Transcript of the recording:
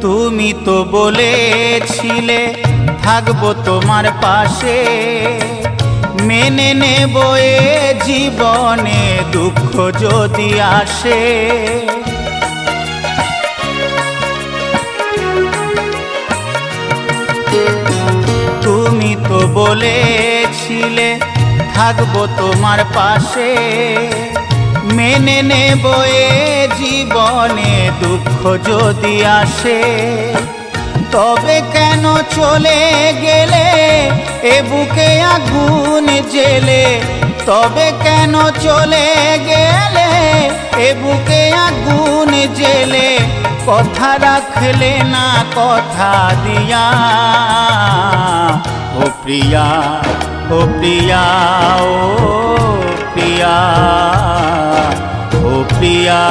তুমি তো বলেছিলে থাকবো তোমার পাশে, মেনে নেব এ জীবনে দুঃখ যদি আসে। তুমি তো বলেছিলে থাকবো তোমার পাশে, মেনে নেব এ জীবনে দুঃখ যদি আসে। তবে কেন চলে গেলে এ বুকে আগুন জেলে, তবে কেন চলে গেলে এ বুকে আগুন জেলে, কথা রাখলে না কথা দিয়া। ও প্রিয়া, ও প্রিয়া, ও প্রিয়া, ও প্রিয়া।